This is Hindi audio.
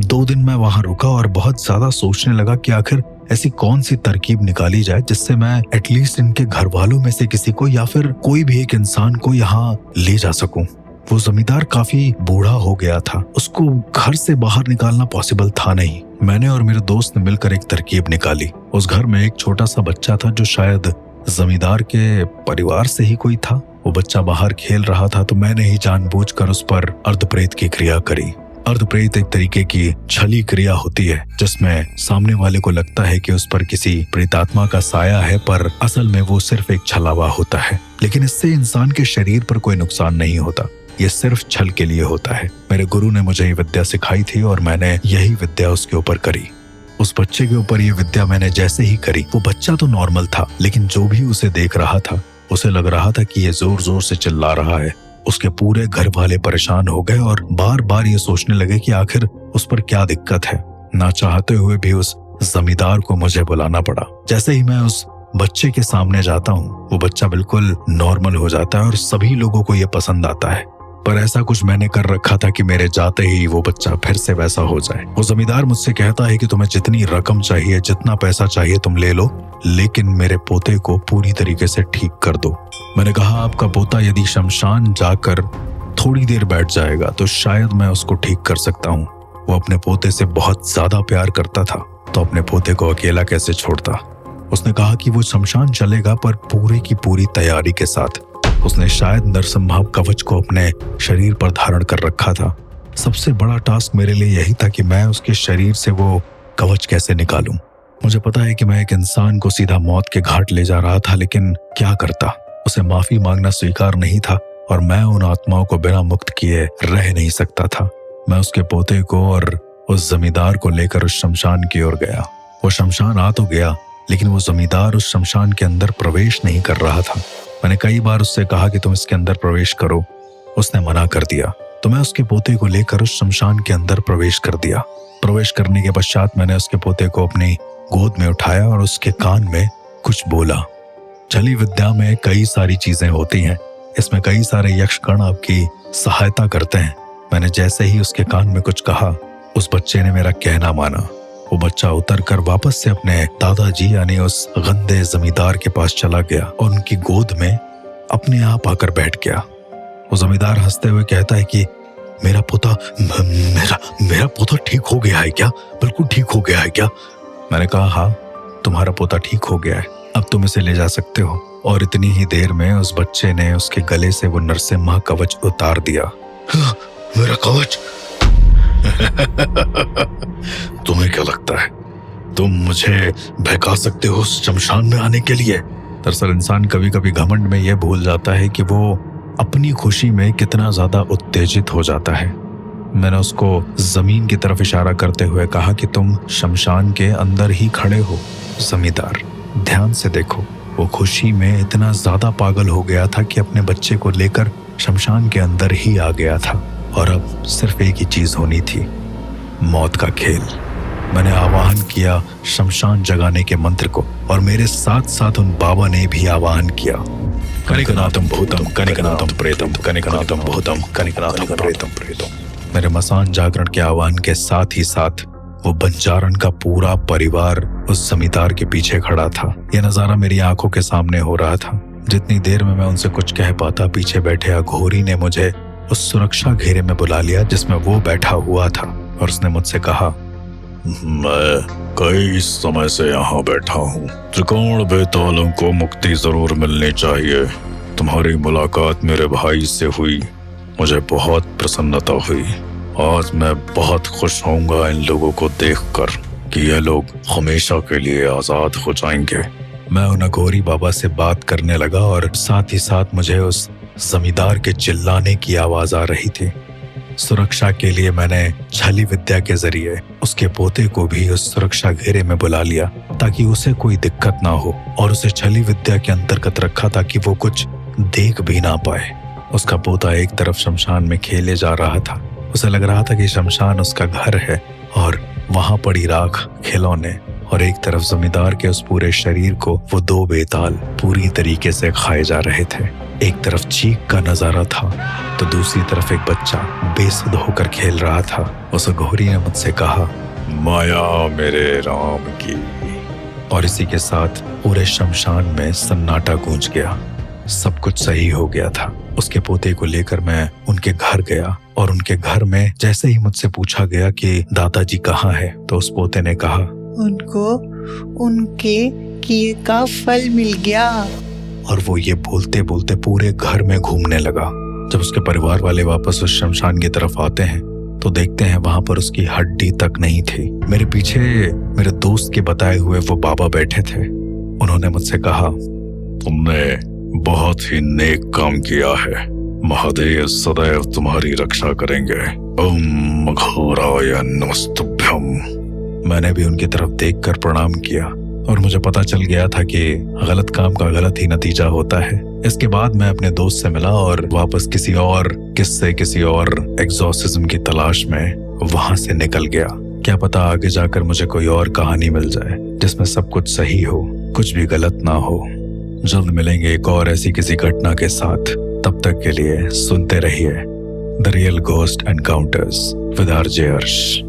2 दिन मैं वहां रुका और बहुत ज्यादा सोचने लगा कि आखिर ऐसी कौन सी तरकीब निकाली जाए जिससे मैं एटलीस्ट इनके घर वालों में से किसी को या फिर कोई भी एक इंसान को यहाँ ले जा सकूं। वो जमींदार काफी बूढ़ा हो गया था, उसको घर से बाहर निकालना पॉसिबल था नहीं। मैंने और मेरे दोस्त ने मिलकर एक तरकीब निकाली। उस घर में एक छोटा सा बच्चा था जो शायद जमींदार के परिवार से ही कोई था। वो बच्चा बाहर खेल रहा था तो मैंने ही जानबूझकर उस पर अर्धप्रेत की क्रिया करी। अर्धप्रेत एक तरीके की छली क्रिया होती है जिसमें सामने वाले को लगता है कि उस पर किसी प्रेतात्मा का साया है, पर असल में वो सिर्फ एक छलावा होता है। लेकिन इससे इंसान के शरीर पर कोई नुकसान नहीं होता, ये सिर्फ छल के लिए होता है। मेरे गुरु ने मुझे ये विद्या सिखाई थी और मैंने यही विद्या उसके ऊपर करी। उस बच्चे के ऊपर ये विद्या मैंने जैसे ही करी, वो बच्चा तो नॉर्मल था, लेकिन जो भी उसे देख रहा था उसे लग रहा था कि ये जोर जोर से चिल्ला रहा है। उसके पूरे घर वाले परेशान हो गए और बार बार ये सोचने लगे कि आखिर उस पर क्या दिक्कत है। ना चाहते हुए भी उस जमींदार को मुझे बुलाना पड़ा। जैसे ही मैं उस बच्चे के सामने जाता हूँ, वो बच्चा बिल्कुल नॉर्मल हो जाता है और सभी लोगों को ये पसंद आता है। पर ऐसा कुछ मैंने कर रखा था कि मेरे जाते ही वो बच्चा फिर से वैसा हो जाए। वो जमींदार मुझसे कहता है कि तुम्हें जितनी रकम चाहिए, जितना पैसा चाहिए तुम ले लो, लेकिन मेरे पोते को पूरी तरीके से ठीक कर दो। मैंने कहा, आपका पोता यदि शमशान जाकर थोड़ी देर बैठ जाएगा तो शायद मैं उसको ठीक कर सकता हूँ। वो अपने पोते से बहुत ज्यादा प्यार करता था, तो अपने पोते को अकेला कैसे छोड़ता। उसने कहा कि वो शमशान चलेगा, पर पूरी की पूरी तैयारी के साथ। उसने शायद नरसिम्हा कवच को अपने शरीर पर धारण कर रखा था। सबसे बड़ा टास्क मेरे लिए यही था कि मैं उसके शरीर से वो कवच कैसे निकालूं। मुझे पता है कि मैं एक इंसान को सीधा मौत के घाट ले जा रहा था, लेकिन क्या करता। उसे माफी मांगना स्वीकार नहीं था और मैं उन आत्माओं को बिना मुक्त किए रह नहीं सकता था। मैं उसके पोते को और उस जमींदार को लेकर उस शमशान की ओर गया। वो शमशान आ तो गया, लेकिन वो जमींदार उस शमशान के अंदर प्रवेश नहीं कर रहा था। मैंने कई बार उससे कहा कि तुम इसके अंदर प्रवेश करो, उसने मना कर दिया। तो मैं उसके पोते को लेकर उस शमशान के अंदर प्रवेश कर दिया। प्रवेश करने के पश्चात मैंने उसके पोते को अपनी गोद में उठाया और उसके कान में कुछ बोला। छली विद्या में कई सारी चीजें होती हैं, इसमें कई सारे यक्षगण आपकी सहायता करते हैं। मैंने जैसे ही उसके कान में कुछ कहा, उस बच्चे ने मेरा कहना माना। वो बच्चा उतर कर वापस से अपने दादाजी यानी उस गंदे जमींदार के पास चला गया और उनकी गोद में अपने आप आकर बैठ गया। वो जमींदार हंसते हुए कहता है कि मेरा पोता मेरा पोता ठीक हो गया है क्या? बिल्कुल ठीक हो गया है क्या? मैंने कहा, हाँ, तुम्हारा पोता ठीक हो गया है, अब तुम इसे ले जा सकते हो। और इतनी ही देर में उस बच्चे ने उसके गले से वो नरसिम्हा कवच उतार दिया। मेरा कवच! तुम्हें क्या लगता है तुम मुझे बहका सकते हो शमशान में आने के लिए? दरअसल इंसान कभी कभी घमंड में यह भूल जाता है कि वो अपनी खुशी में कितना ज्यादा उत्तेजित हो जाता है। मैंने उसको जमीन की तरफ इशारा करते हुए कहा कि तुम शमशान के अंदर ही खड़े हो। जमींदार, ध्यान से देखो। वो खुशी में इतना ज्यादा पागल हो गया था कि अपने बच्चे को लेकर शमशान के अंदर ही आ गया था और अब सिर्फ एक ही चीज होनी थी, मौत का खेल। मैंने आवाहन किया शमशान जगाने के मंत्र को और मेरे साथ साथ उन बाबा ने भी आवाहन किया, कनिकनाथम भूतम कनिकनाथम प्रेतम कनिकनाथम भूतम कनिकनाथम प्रेतम। मेरे मसान जागरण के आह्वान के साथ ही साथ वो बंजारन का पूरा परिवार उस जमींदार के पीछे खड़ा था। यह नजारा मेरी आंखों के सामने हो रहा था। जितनी देर में मैं उनसे कुछ कह पाता, पीछे बैठे अघोरी ने मुझे उस सुरक्षा घेरे में बुला लिया जिसमें वो बैठा हुआ था और उसने मुझसे कहा, मैं कई समय से यहाँ बैठा हूँ। त्रिकोण बेतालों को मुक्ति जरूर मिलनी चाहिए। तुम्हारी मुलाकात मेरे भाई से हुई, मुझे बहुत प्रसन्नता हुई। आज मैं बहुत खुश होऊंगा इन लोगों को देखकर कि ये लोग हमेशा के लिए आजाद हो जाएंगे। मैं उन अघोरी बाबा से बात करने लगा और साथ ही साथ मुझे उस जमींदार के चिल्लाने की आवाज आ रही थी। सुरक्षा के लिए मैंने छली विद्या के जरिए उसके पोते को भी उस सुरक्षा घेरे में बुला लिया ताकि उसे कोई दिक्कत ना हो और उसे छली विद्या के अंतर्गत रखा ताकि वो कुछ देख भी ना पाए। उसका पोता एक तरफ शमशान में खेले जा रहा था। उसे लग रहा था कि शमशान उसका घर है और वहां पड़ी राख, खिलौने, और एक तरफ जमींदार के उस पूरे शरीर को वो दो बेताल पूरी तरीके से खाए जा रहे थे। एक तरफ चीख का नजारा था तो दूसरी तरफ एक बच्चा बेसुध होकर खेल रहा था। उस अघोरी ने मुझसे कहा, माया मेरे राम की। और इसी के साथ पूरे शमशान में सन्नाटा गूंज गया। सब कुछ सही हो गया था। उसके पोते को लेकर मैं उनके घर गया और उनके घर में जैसे ही मुझसे पूछा गया कि दादाजी कहाँ है, तो उस पोते ने कहा, उनको उनके किए का फल मिल गया। और वो ये बोलते बोलते पूरे घर में घूमने लगा। जब उसके परिवार वाले वापस उस शमशान की तरफ आते हैं तो देखते हैं वहां पर उसकी हड्डी तक नहीं थी। मेरे पीछे मेरे दोस्त के बताए हुए वो बाबा बैठे थे। उन्होंने मुझसे कहा, तुमने बहुत ही नेक काम किया है। महादेव सदैव तुम्हारी रक्षा करेंगे। ओम अघोराय नमस्तुभ्यम। मैंने भी उनकी तरफ देखकर प्रणाम किया और मुझे पता चल गया था कि गलत काम का गलत ही नतीजा होता है। इसके बाद मैं अपने दोस्त से मिला और वापस किसी और किस्से, किसी और एग्जॉर्सिज्म की तलाश में वहां से निकल गया। क्या पता आगे जाकर मुझे कोई और कहानी मिल जाए जिसमें सब कुछ सही हो, कुछ भी गलत ना हो। जल्द मिलेंगे एक और ऐसी किसी घटना के साथ। तब तक के लिए सुनते रहिए the real ghost encounters with RJ अर्श।